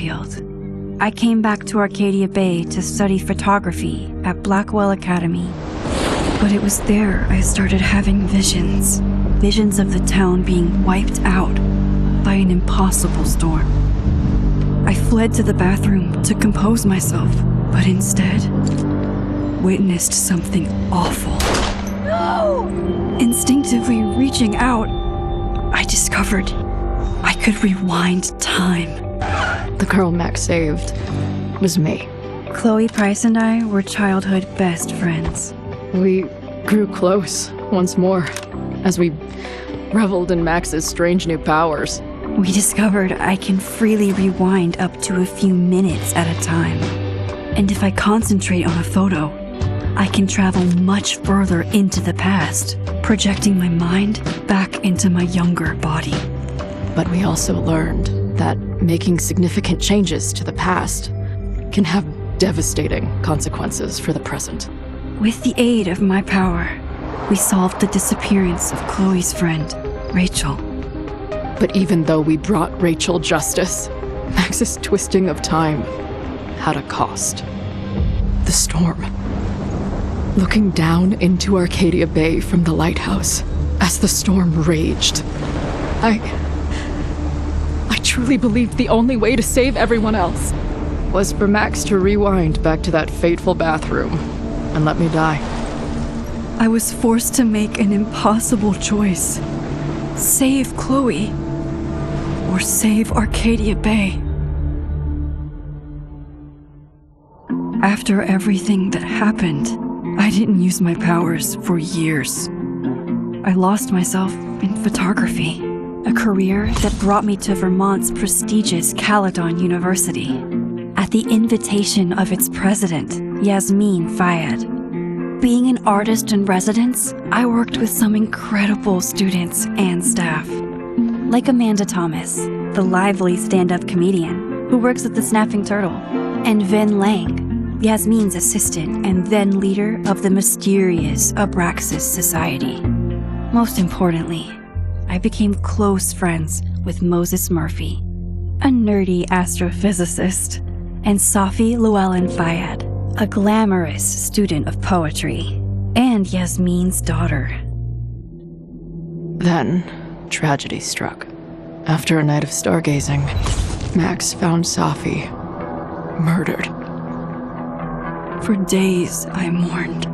field. I came back to Arcadia Bay to study photography at Blackwell Academy. But it was there I started having visions. Visions of the town being wiped out by an impossible storm. I fled to the bathroom to compose myself, but instead witnessed something awful. No! Instinctively reaching out, I discovered I could rewind time. The girl Max saved was me. Chloe Price and I were childhood best friends. We grew close once more as we reveled in Max's strange new powers. We discovered I can freely rewind up to a few minutes at a time. And if I concentrate on a photo, I can travel much further into the past, projecting my mind back into my younger body. But we also learned that making significant changes to the past can have devastating consequences for the present. With the aid of my power, we solved the disappearance of Chloe's friend, Rachel. But even though we brought Rachel justice, Max's twisting of time had a cost. The storm. Looking down into Arcadia Bay from the lighthouse as the storm raged, I truly believed the only way to save everyone else was for Max to rewind back to that fateful bathroom and let me die. I was forced to make an impossible choice. Save Chloe, or save Arcadia Bay. After everything that happened, I didn't use my powers for years. I lost myself in photography, a career that brought me to Vermont's prestigious Caledon University, at the invitation of its president, Yasmin Fayyad. Being an artist in residence, I worked with some incredible students and staff, like Amanda Thomas, the lively stand-up comedian who works at the Snapping Turtle, and Vin Lang, Yasmin's assistant and then leader of the mysterious Abraxas Society. Most importantly, I became close friends with Moses Murphy, a nerdy astrophysicist, and Safi Llewellyn Fayyad, a glamorous student of poetry, and Yasmin's daughter. Then, tragedy struck. After a night of stargazing, Max found Safi murdered. For days, I mourned.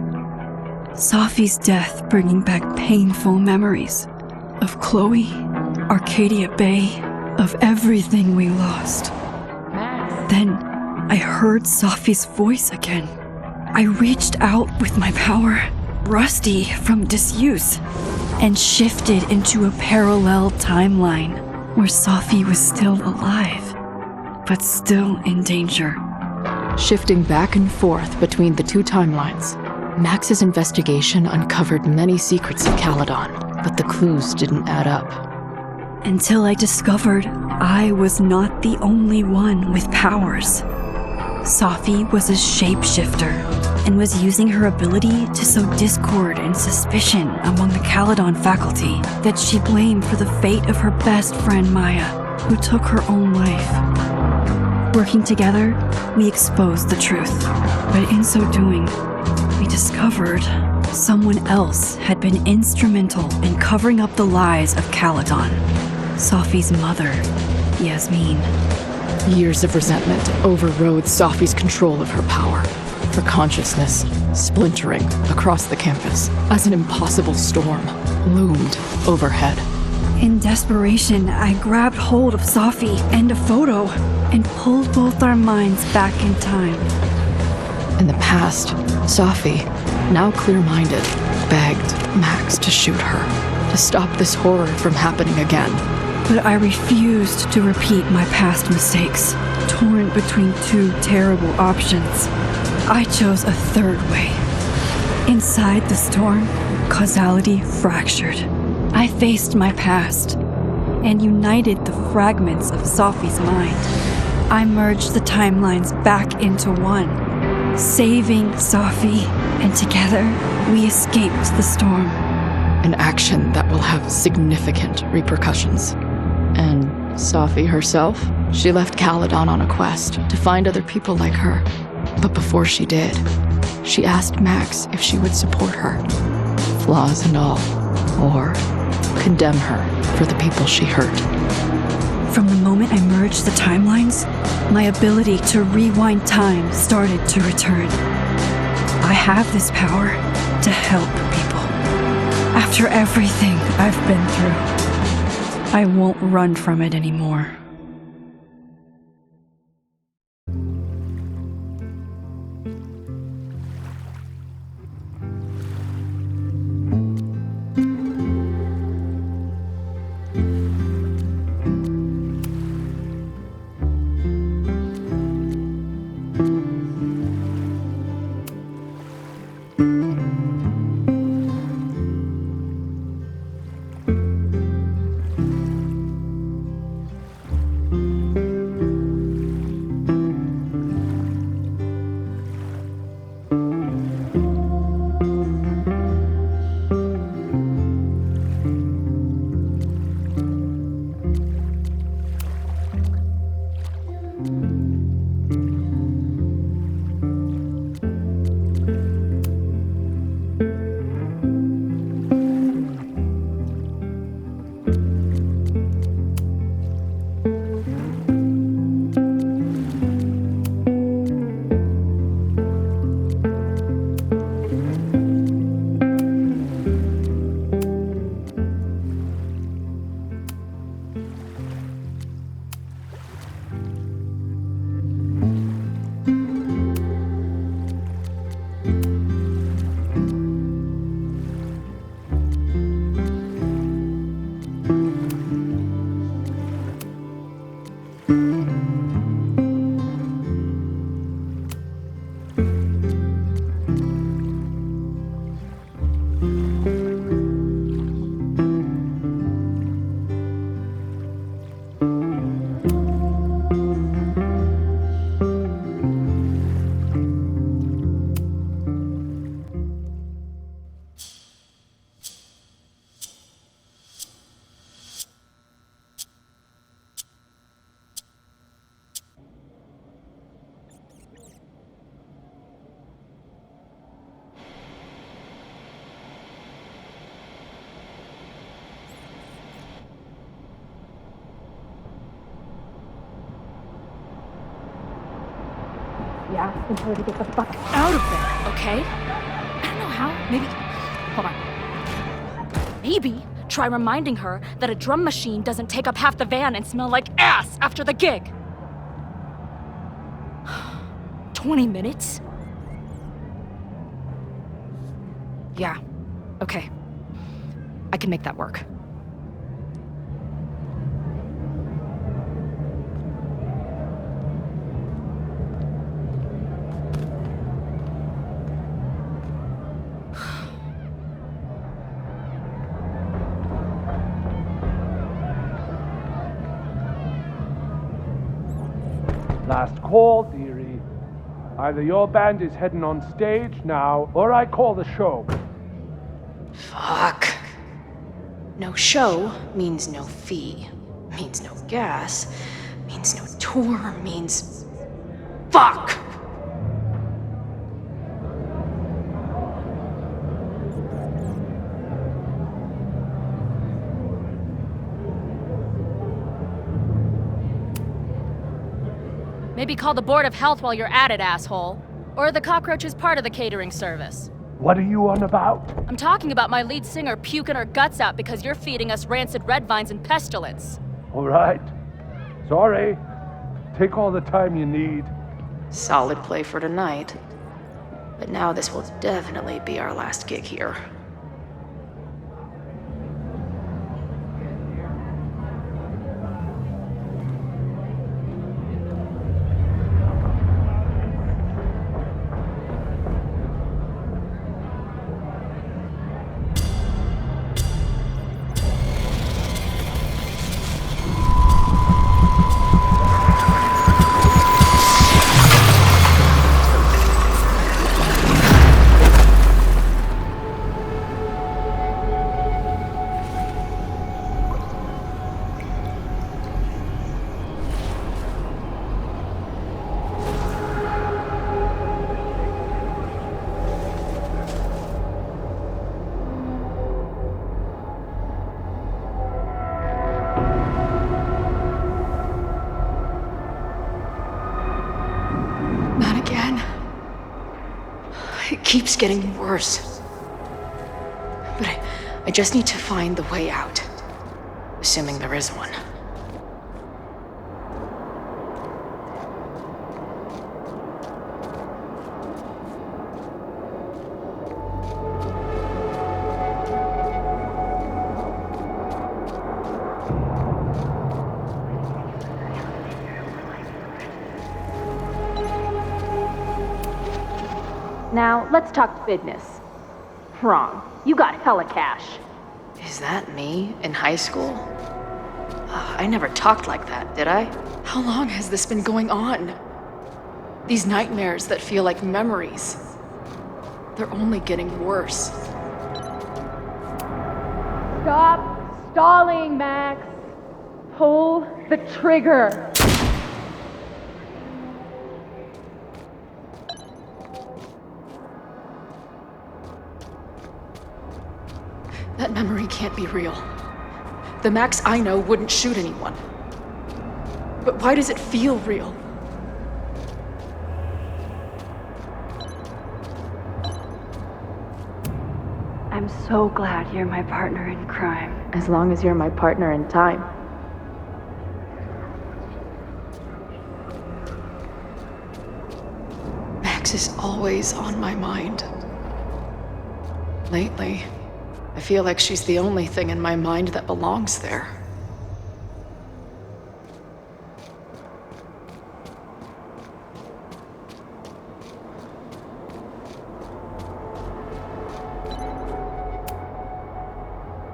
Safi's death bringing back painful memories of Chloe, Arcadia Bay, of everything we lost. Then, I heard Safi's voice again. I reached out with my power, rusty from disuse, and shifted into a parallel timeline where Safi was still alive, but still in danger. Shifting back and forth between the two timelines, Max's investigation uncovered many secrets of Caledon, but the clues didn't add up. Until I discovered I was not the only one with powers. Safi was a shapeshifter and was using her ability to sow discord and suspicion among the Caledon faculty that she blamed for the fate of her best friend Maya, who took her own life. Working together, we exposed the truth, but in so doing, we discovered someone else had been instrumental in covering up the lies of Caledon. Safi's mother, Yasmin. Years of resentment overrode Safi's control of her power, her consciousness splintering across the campus as an impossible storm loomed overhead. In desperation, I grabbed hold of Safi and a photo and pulled both our minds back in time. In the past, Safi, now clear-minded, begged Max to shoot her, to stop this horror from happening again. But I refused to repeat my past mistakes, torn between two terrible options. I chose a third way. Inside the storm, causality fractured. I faced my past and united the fragments of Safi's mind. I merged the timelines back into one, saving Safi, and together we escaped the storm. An action that will have significant repercussions. And Safi herself, she left Caledon on a quest to find other people like her. But before she did, she asked Max if she would support her, flaws and all, or condemn her for the people she hurt. From the moment I merged the timelines, my ability to rewind time started to return. I have this power to help people. After everything I've been through, I won't run from it anymore. Yeah, and tell her to get the fuck out of there, okay? I don't know how. Maybe. Hold on. Maybe try reminding her that a drum machine doesn't take up half the van and smell like ass after the gig. 20 minutes? Yeah, okay. I can make that work. Last call, dearie. Either your band is heading on stage now, or I call the show. Fuck. No show means no fee, means no gas, means no tour, means... Fuck! Maybe call the Board of Health while you're at it, asshole. Or the cockroach is part of the catering service. What are you on about? I'm talking about my lead singer puking her guts out because you're feeding us rancid red vines and pestilence. All right. Sorry. Take all the time you need. Solid play for tonight. But now this will definitely be our last gig here. keeps getting worse. But I just need to find the way out. Assuming there is one. Now, let's talk business. Wrong. You got hella cash. Is that me in high school? I never talked like that, did I? How long has this been going on? These nightmares that feel like memories. They're only getting worse. Stop stalling, Max. Pull the trigger. That memory can't be real. The Max I know wouldn't shoot anyone. But why does it feel real? I'm so glad you're my partner in crime. As long as you're my partner in time. Max is always on my mind. Lately, I feel like she's the only thing in my mind that belongs there.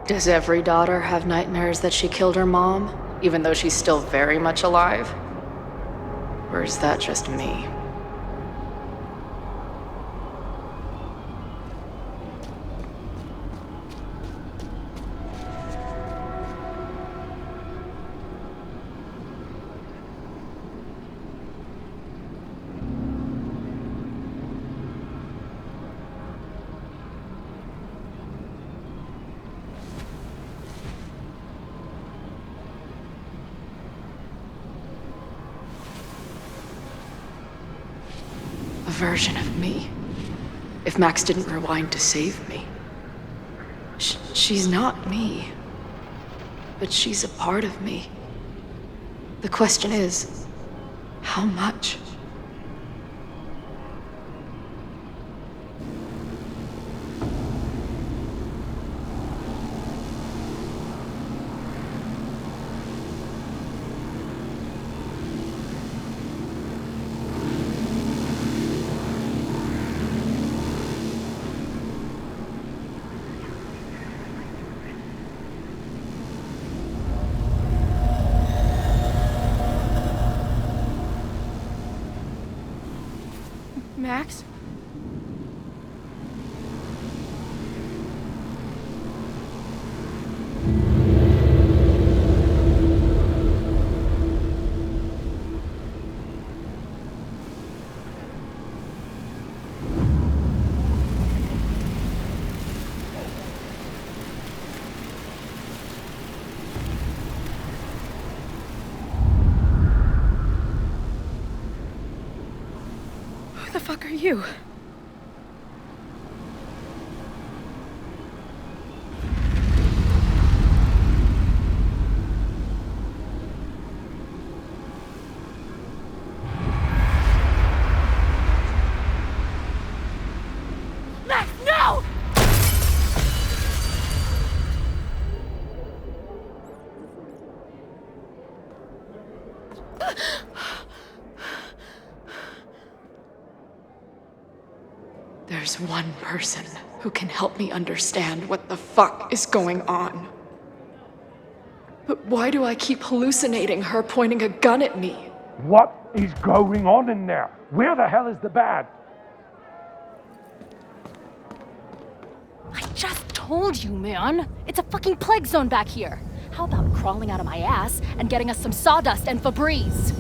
Does every daughter have nightmares that she killed her mom, even though she's still very much alive? Or is that just me? A version of me. If Max didn't rewind to save me. She's not me. But she's a part of me. The question is, how much? Max? Who the fuck are you? Max, no! There's one person who can help me understand what the fuck is going on. But why do I keep hallucinating her pointing a gun at me? What is going on in there? Where the hell is the bad? I just told you, man. It's a fucking plague zone back here. How about crawling out of my ass and getting us some sawdust and Febreze?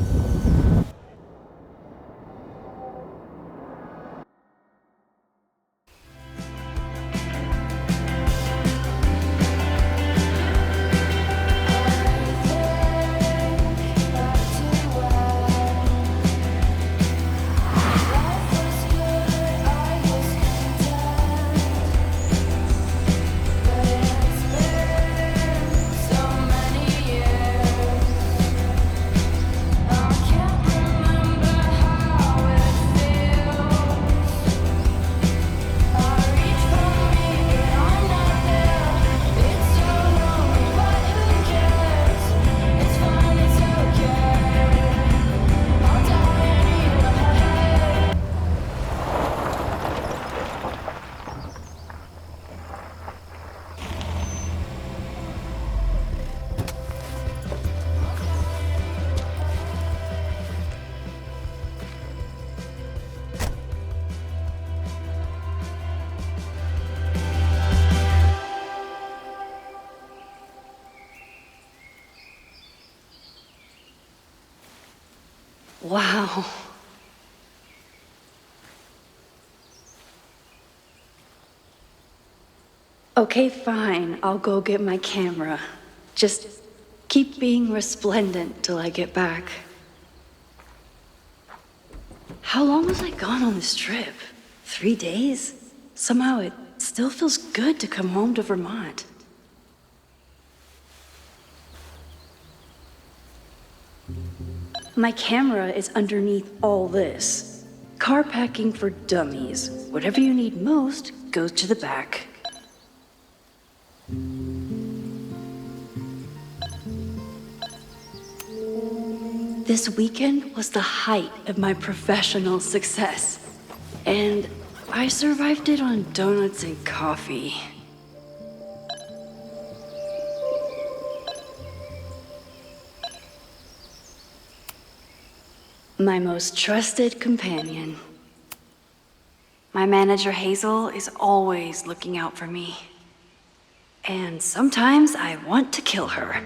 Wow. Okay, fine. I'll go get my camera. Just keep being resplendent till I get back. How long was I gone on this trip? 3 days? Somehow it still feels good to come home to Vermont. My camera is underneath all this. Car packing for dummies. Whatever you need most goes to the back. This weekend was the height of my professional success. And I survived it on donuts and coffee. My most trusted companion. My manager Hazel is always looking out for me. And sometimes I want to kill her.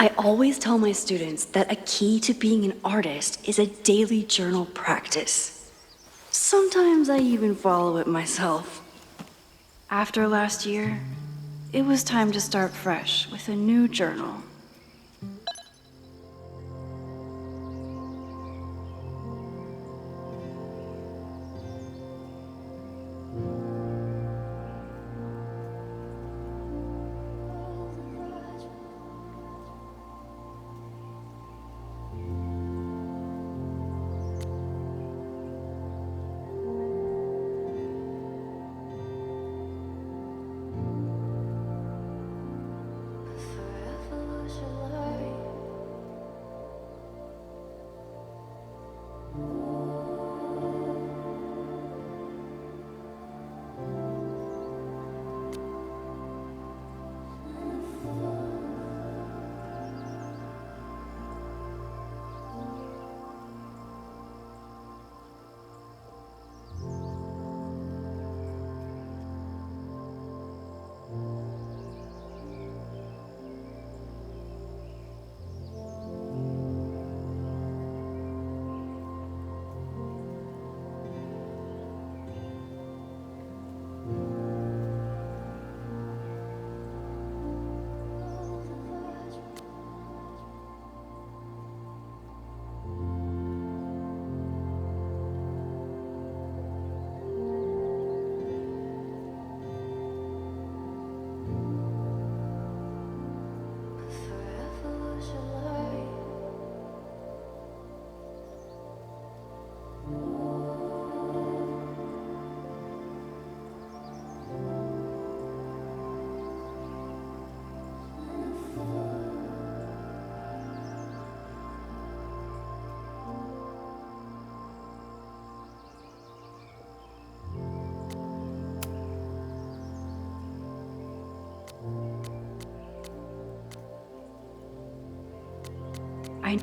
I always tell my students that a key to being an artist is a daily journal practice. Sometimes I even follow it myself. After last year, it was time to start fresh with a new journal. I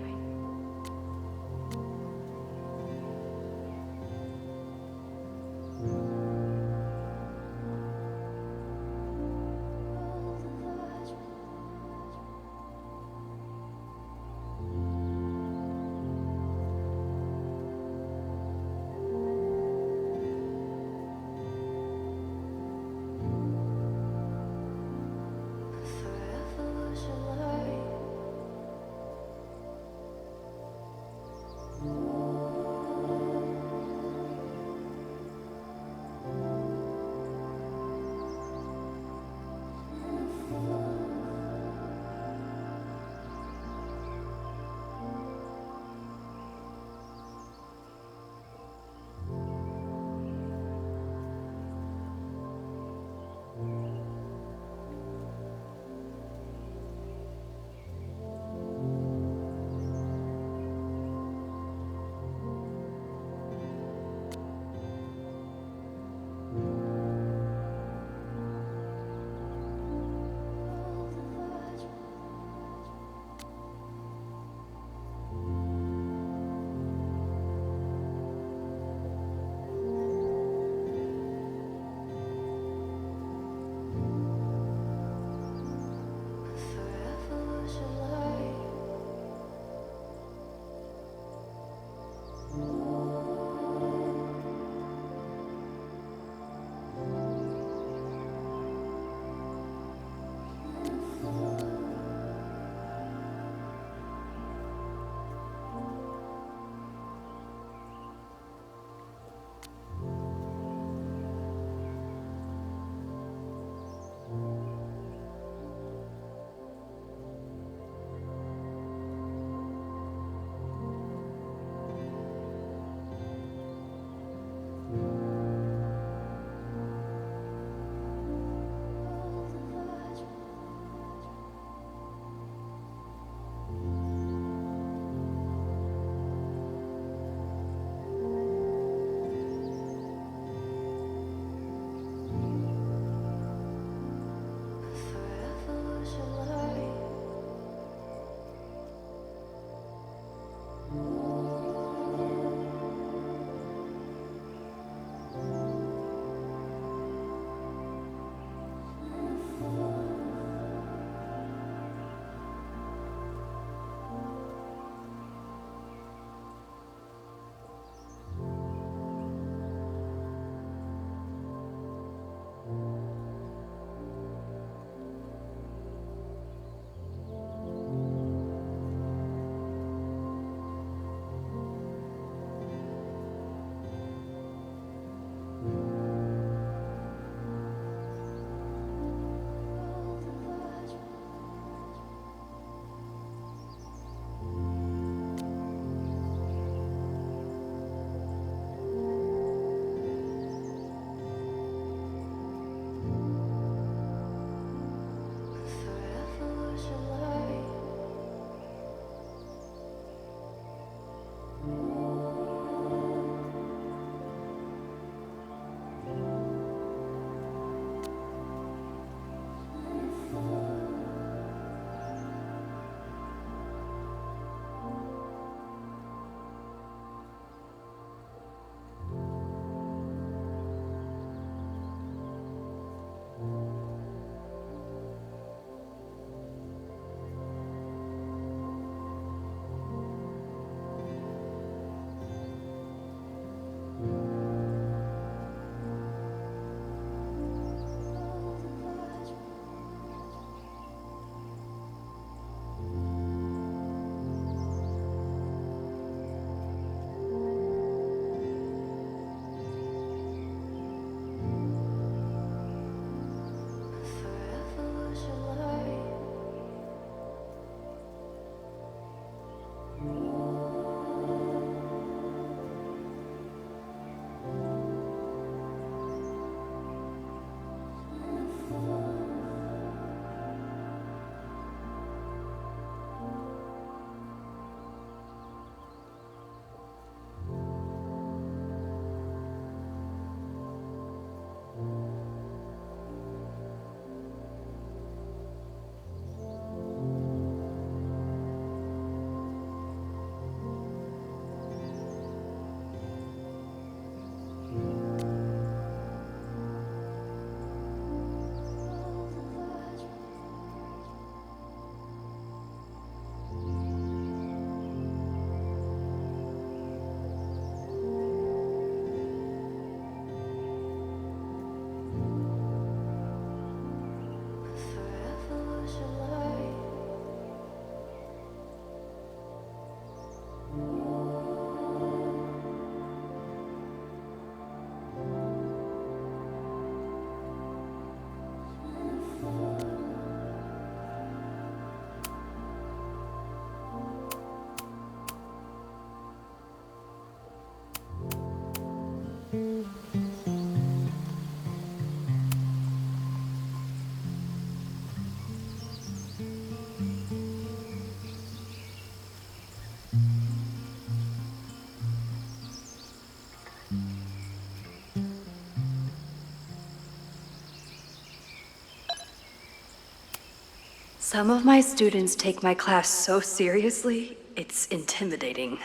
Some of my students take my class so seriously, it's intimidating.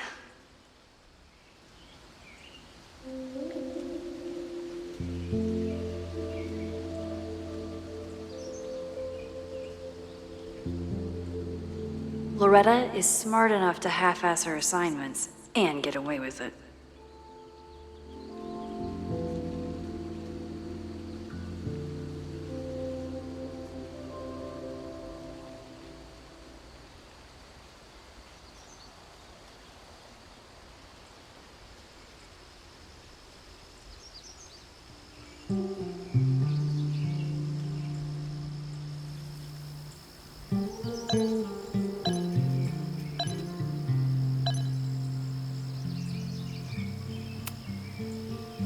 Loretta is smart enough to half-ass her assignments and get away with it.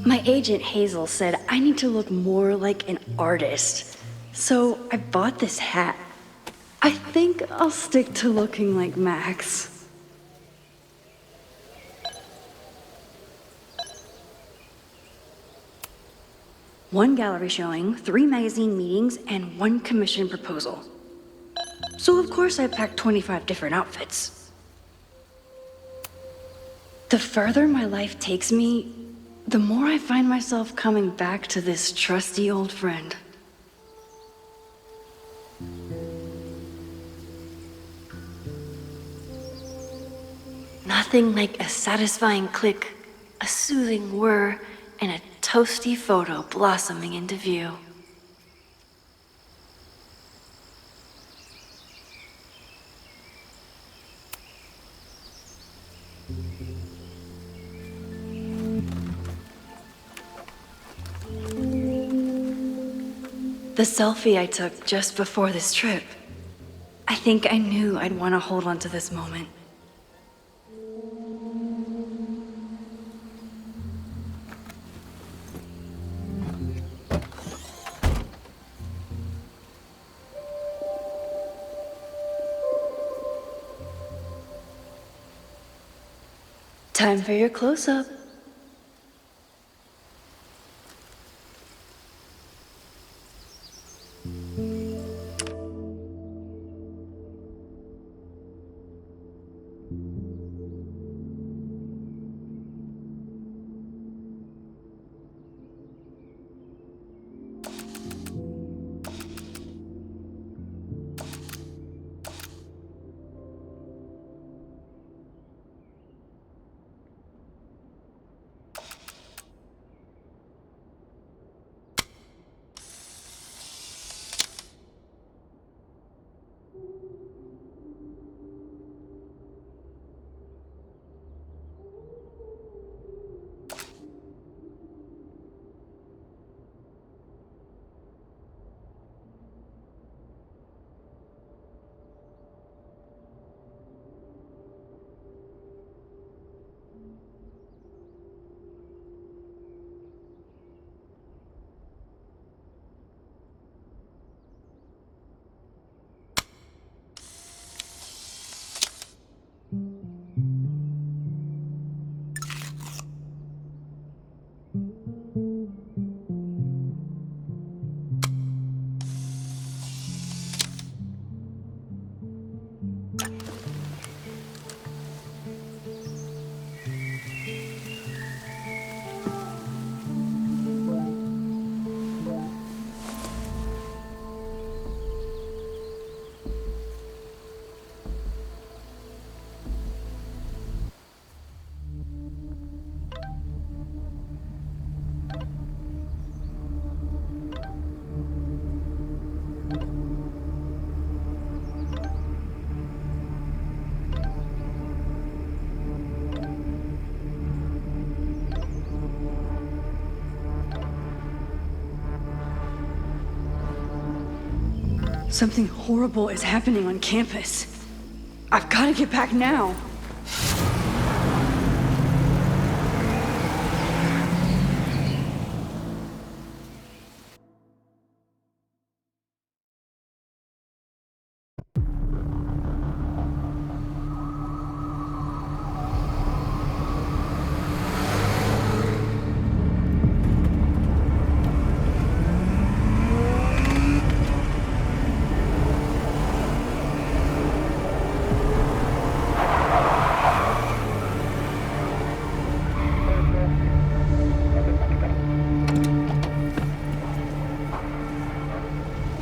My agent Hazel said I need to look more like an artist, so I bought this hat. I think I'll stick to looking like Max. One gallery showing, 3 magazine meetings, and 1 commission proposal. So of course I packed 25 different outfits. The further my life takes me, the more I find myself coming back to this trusty old friend. Nothing like a satisfying click, a soothing whir, and a toasty photo blossoming into view. The selfie I took just before this trip. I think I knew I'd want to hold on to this moment. Time for your close-up. Something horrible is happening on campus. I've got to get back now.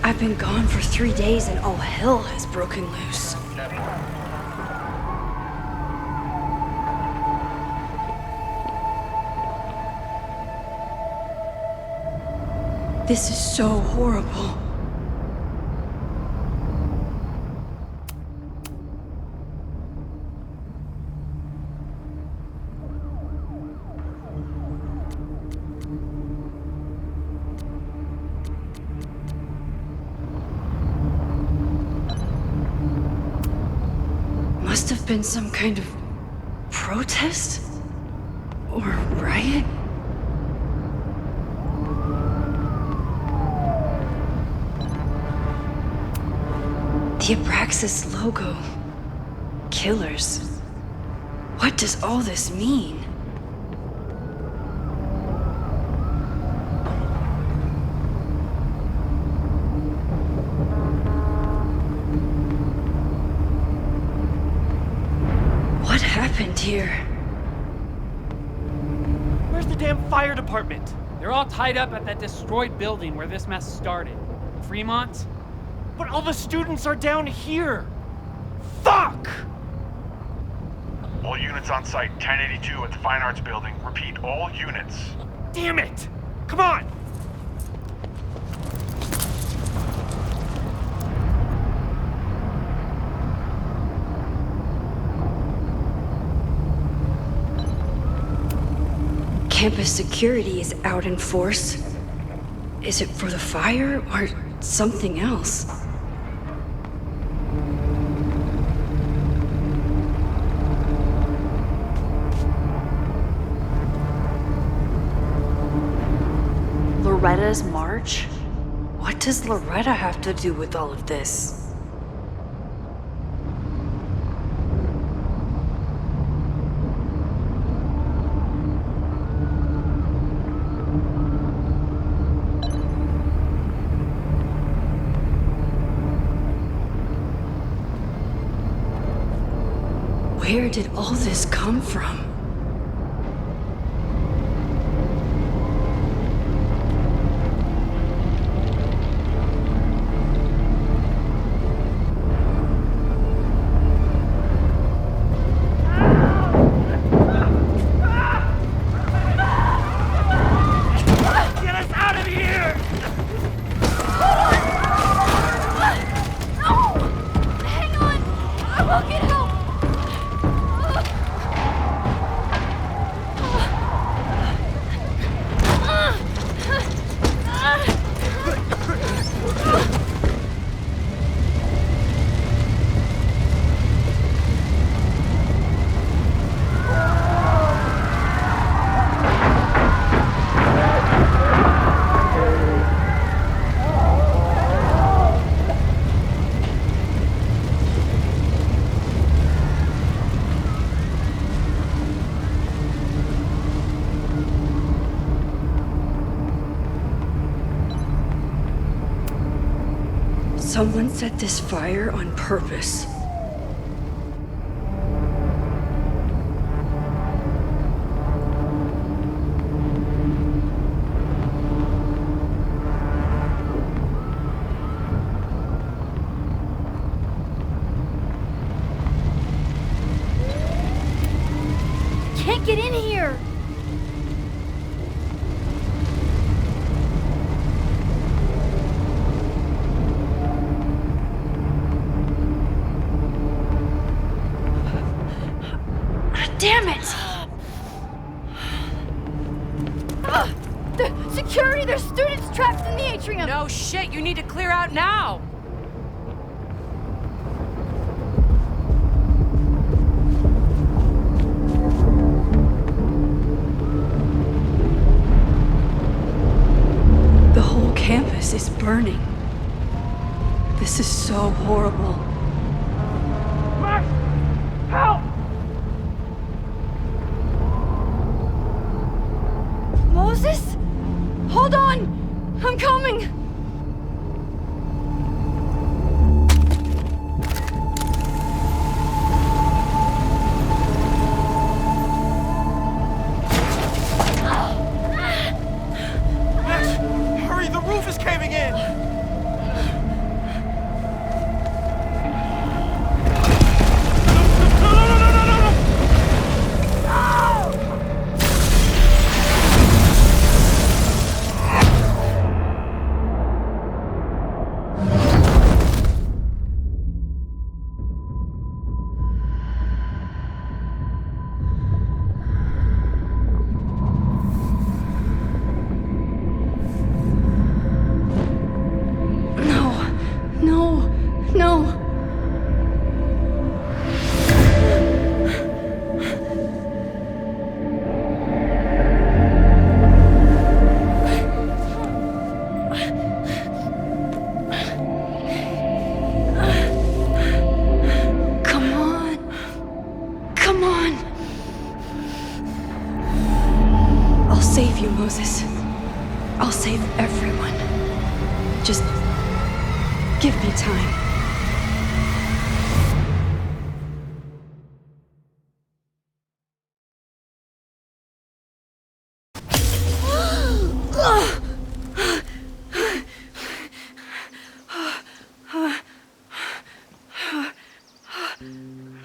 I've been gone for 3 days and all hell has broken loose. This is so horrible. Must have been some kind of protest? Or riot? The Abraxas logo. Killers. What does all this mean? What happened here? Where's the damn fire department? They're all tied up at that destroyed building where this mess started. Fremont? But all the students are down here! Fuck! All units on site, 1082 at the Fine Arts Building. Repeat, all units. Damn it! Come on! Campus security is out in force. Is it for the fire or something else? Loretta's march? What does Loretta have to do with all of this? Where did all this come from? Get us out of here! Hang on! I will get help! Someone set this fire on purpose. Can't get in here! Damn it! The security! There's students trapped in the atrium! No shit, you need to clear out now! This is so horrible. Max! Help! Moses? Hold on! I'm coming! Max, hurry, the roof is caving in! No. Come on. Come on. I'll save you, Moses. I'll save everyone. Just give me time.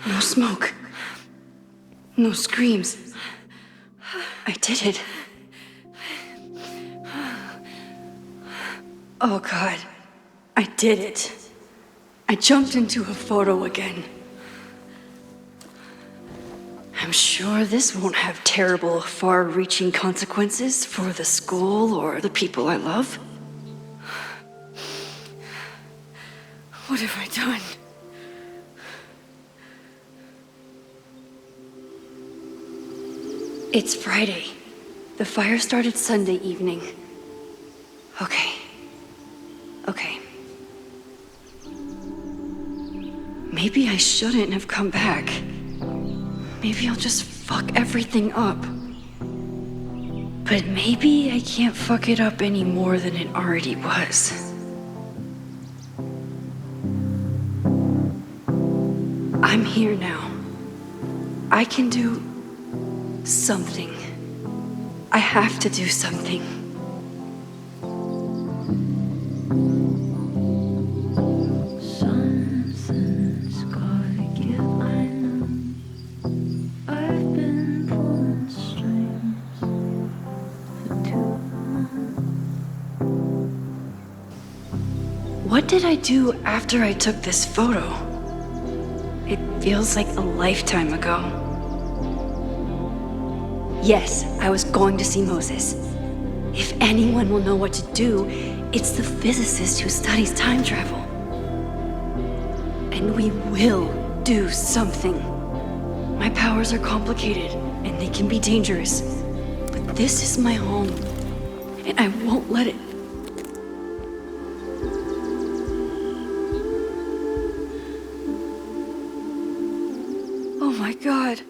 No smoke. No screams. I did it. Oh God. I did it. I jumped into a photo again. I'm sure this won't have terrible, far-reaching consequences for the school or the people I love. What have I done? It's Friday. The fire started Sunday evening. Okay. Maybe I shouldn't have come back. Maybe I'll just fuck everything up. But maybe I can't fuck it up any more than it already was. I'm here now. I can do something. I have to do something. Something's gotta give, I know. I've been pulling strings for too long. What did I do after I took this photo? It feels like a lifetime ago. Yes, I was going to see Moses. If anyone will know what to do, it's the physicist who studies time travel. And we will do something. My powers are complicated, and they can be dangerous. But this is my home, and I won't let it. Oh my God.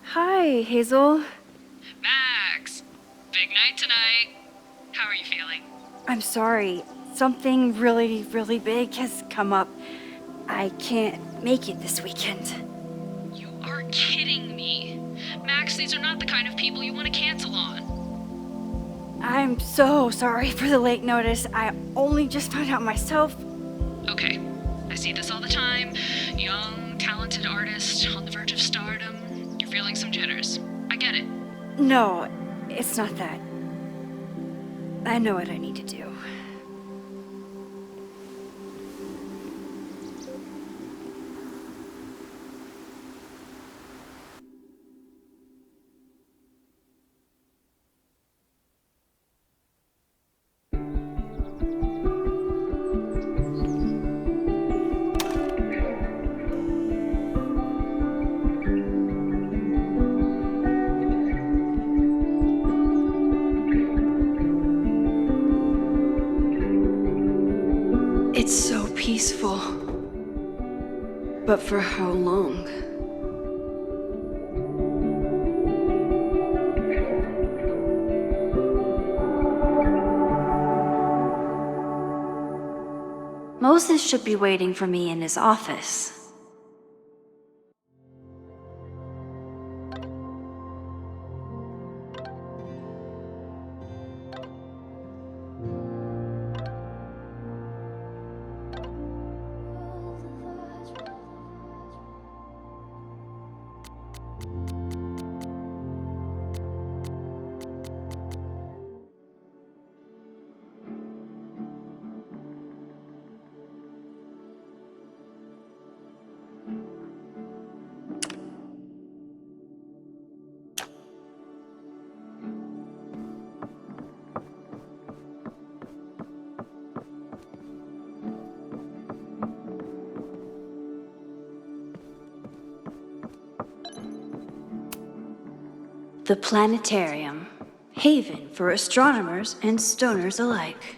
Hi, Hazel. Max! Big night tonight. How are you feeling? I'm sorry. Something really, really big has come up. I can't make it this weekend. You are kidding me. Max, these are not the kind of people you want to cancel on. I'm so sorry for the late notice. I only just found out myself. Okay, I see this all the time. Young, talented artist on the verge of stardom. You're feeling some jitters. I get it. No, it's not that. I know what I need to do. But for how long? Moses should be waiting for me in his office. The planetarium, haven for astronomers and stoners alike.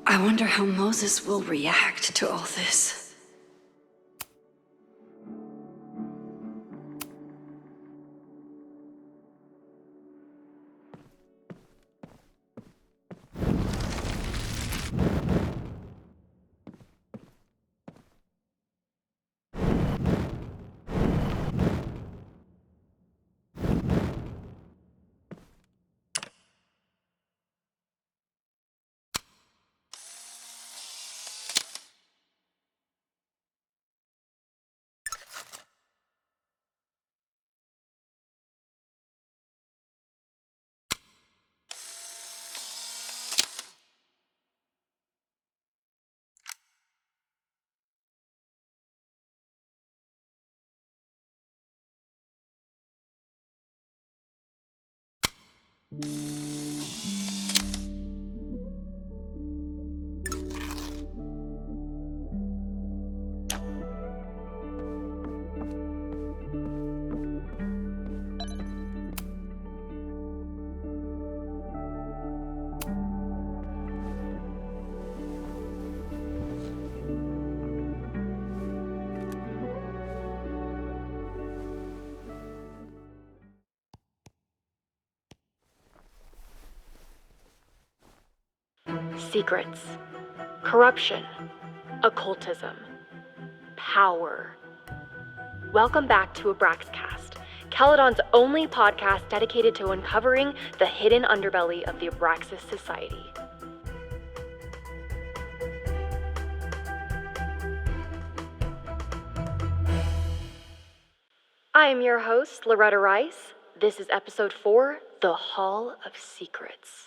I wonder how Moses will react to all this. Secrets, corruption, occultism, power. Welcome back to Abraxcast, Caledon's only podcast dedicated to uncovering the hidden underbelly of the Abraxas Society. I am your host, Loretta Rice. This is episode 4, The Hall of Secrets.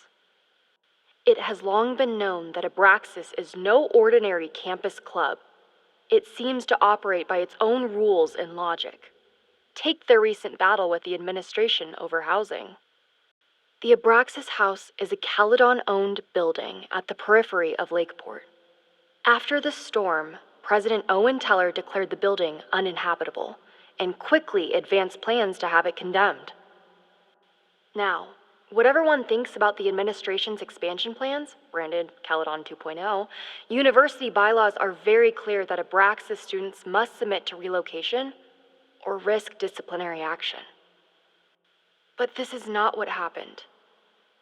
It has long been known that Abraxas is no ordinary campus club. It seems to operate by its own rules and logic. Take their recent battle with the administration over housing. The Abraxas House is a Caledon-owned building at the periphery of Lakeport. After the storm, President Owen Teller declared the building uninhabitable and quickly advanced plans to have it condemned. Now, whatever one thinks about the administration's expansion plans, branded Caledon 2.0, university bylaws are very clear that Abraxas students must submit to relocation or risk disciplinary action. But this is not what happened.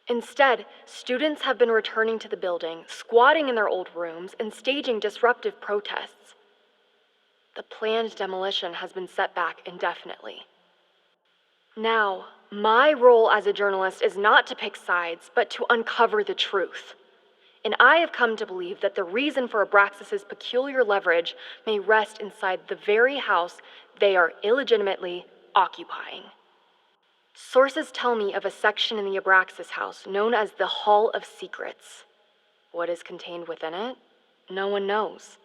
Instead, students have been returning to the building, squatting in their old rooms, and staging disruptive protests. The planned demolition has been set back indefinitely. Now, my role as a journalist is not to pick sides, but to uncover the truth. And I have come to believe that the reason for Abraxas's peculiar leverage may rest inside the very house they are illegitimately occupying. Sources tell me of a section in the Abraxas house known as the Hall of Secrets. What is contained within it? No one knows.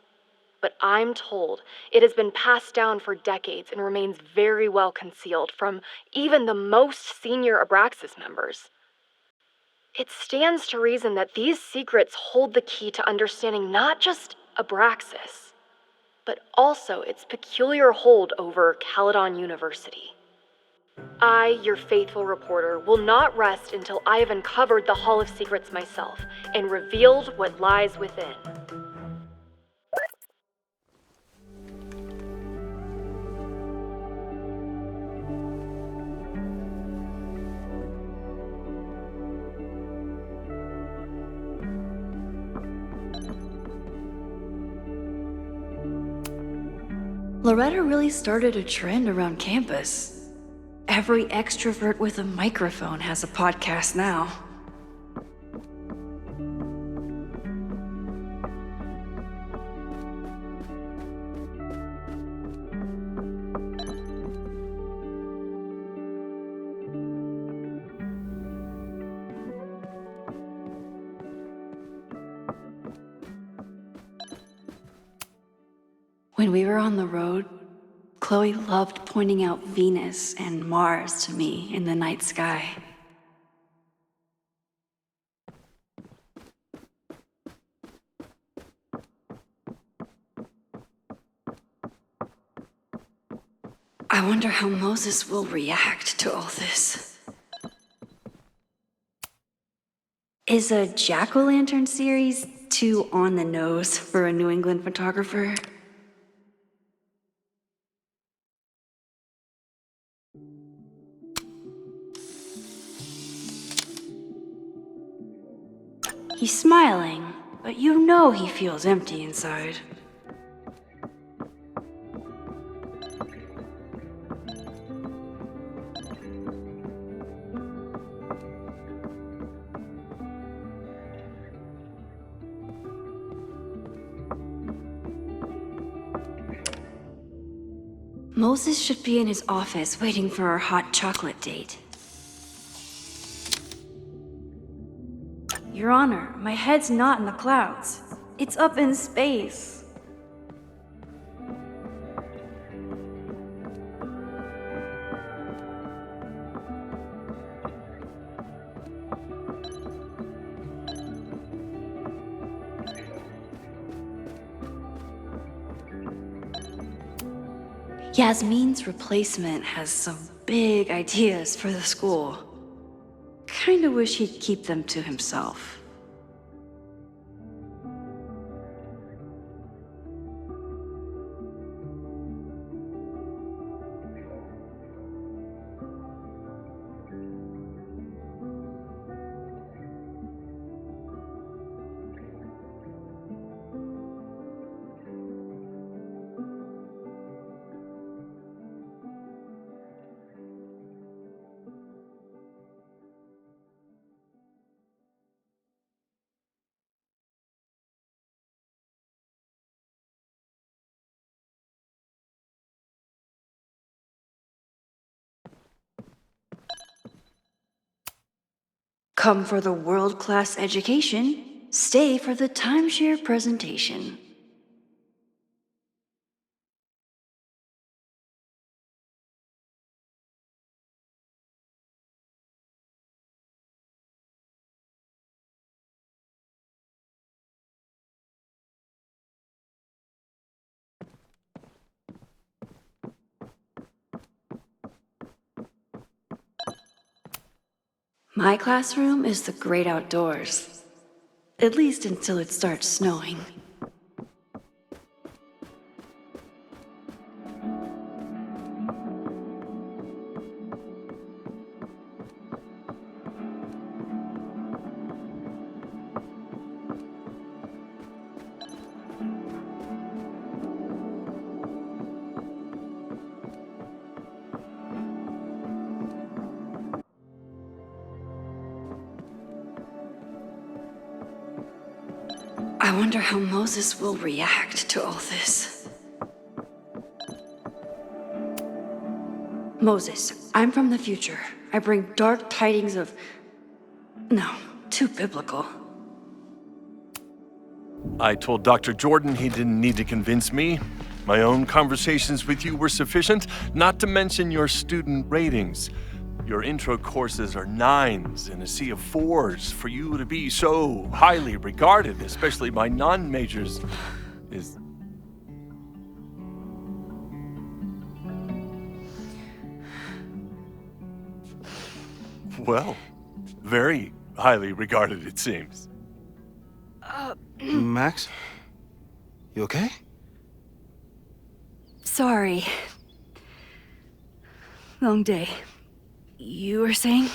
But I'm told it has been passed down for decades and remains very well concealed from even the most senior Abraxas members. It stands to reason that these secrets hold the key to understanding not just Abraxas, but also its peculiar hold over Caledon University. I, your faithful reporter, will not rest until I have uncovered the Hall of Secrets myself and revealed what lies within. Loretta really started a trend around campus. Every extrovert with a microphone has a podcast now. When we were on the road, Chloe loved pointing out Venus and Mars to me in the night sky. I wonder how Moses will react to all this. Is a jack-o'-lantern series too on the nose for a New England photographer? He's smiling, but you know he feels empty inside. Moses should be in his office waiting for our hot chocolate date. Your Honor, my head's not in the clouds. It's up in space. Yasmin's replacement has some big ideas for the school. Kinda wish he'd keep them to himself. Come for the world-class education, stay for the timeshare presentation. My classroom is the great outdoors. At least until it starts snowing. I wonder how Moses will react to all this. Moses, I'm from the future. I bring dark tidings of... No, too biblical. I told Dr. Jordan he didn't need to convince me. My own conversations with you were sufficient, not to mention your student ratings. Your intro courses are 9s in a sea of 4s. For you to be so highly regarded, especially by non-majors, is... Well, very highly regarded, it seems. Max? You okay? Sorry. Long day. You were saying?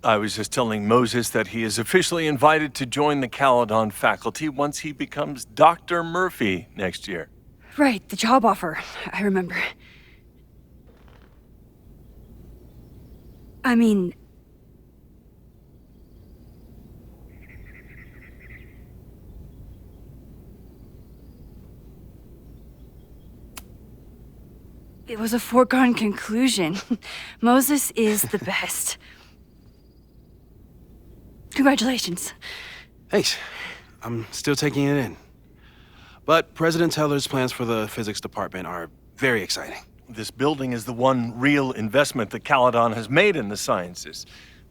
I was just telling Moses that he is officially invited to join the Caledon faculty once he becomes Dr. Murphy next year. Right, the job offer. I remember. I mean... It was a foregone conclusion. Moses is the best. Congratulations. Thanks. I'm still taking it in. But President Teller's plans for the physics department are very exciting. This building is the one real investment that Caledon has made in the sciences.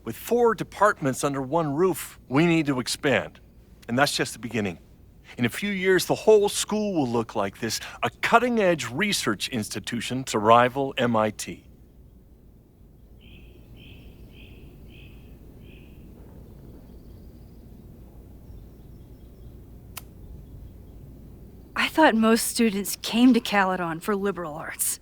With 4 departments under one roof, we need to expand. And that's just the beginning. In a few years, the whole school will look like this, a cutting-edge research institution to rival MIT. I thought most students came to Caledon for liberal arts.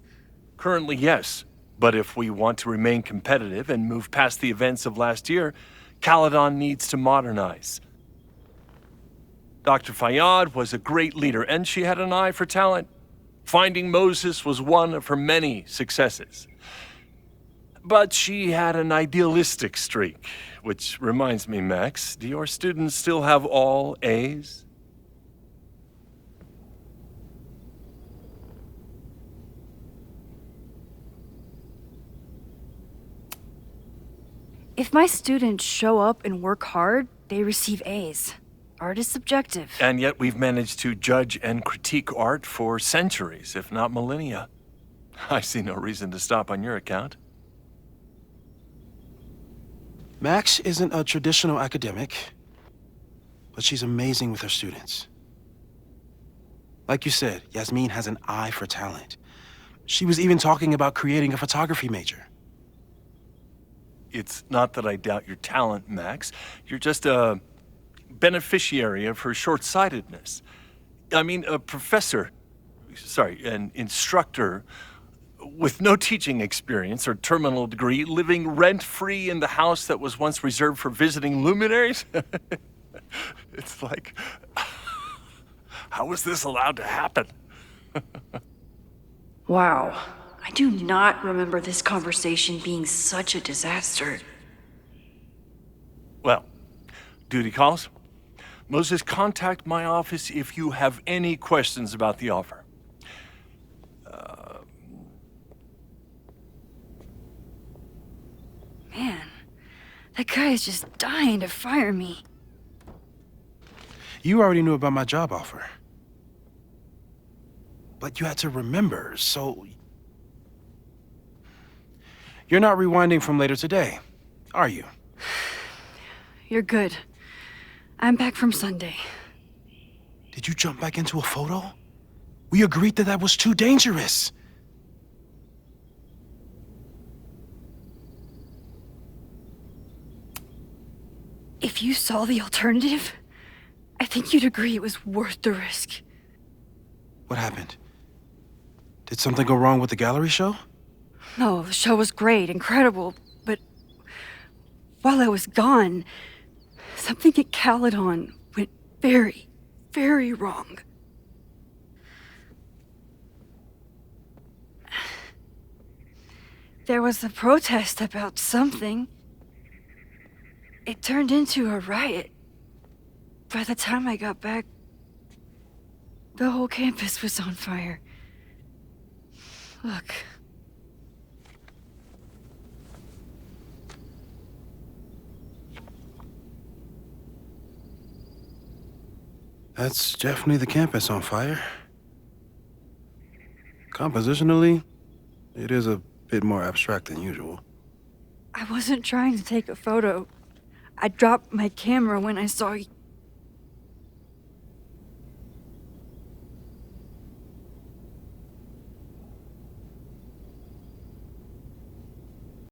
Currently, yes. But if we want to remain competitive and move past the events of last year, Caledon needs to modernize. Dr. Fayyad was a great leader, and she had an eye for talent. Finding Moses was one of her many successes. But she had an idealistic streak, which reminds me, Max, do your students still have all A's? If my students show up and work hard, they receive A's. Art is subjective. And yet we've managed to judge and critique art for centuries, if not millennia. I see no reason to stop on your account. Max isn't a traditional academic, but she's amazing with her students. Like you said, Yasmin has an eye for talent. She was even talking about creating a photography major. It's not that I doubt your talent, Max. You're just a beneficiary of her short-sightedness. I mean, an instructor with no teaching experience or terminal degree, living rent-free in the house that was once reserved for visiting luminaries? It's like, how was this allowed to happen? Wow. I do not remember this conversation being such a disaster. Well, duty calls. Moses, contact my office if you have any questions about the offer. Man, that guy is just dying to fire me. You already knew about my job offer. But you had to remember, so... You're not rewinding from later today, are you? You're good. I'm back from Sunday. Did you jump back into a photo? We agreed that was too dangerous. If you saw the alternative, I think you'd agree it was worth the risk. What happened? Did something go wrong with the gallery show? No, the show was great, incredible, but while I was gone, something at Caledon went very, very wrong. There was a protest about something. It turned into a riot. By the time I got back, the whole campus was on fire. Look. That's definitely the campus on fire. Compositionally, it is a bit more abstract than usual. I wasn't trying to take a photo. I dropped my camera when I saw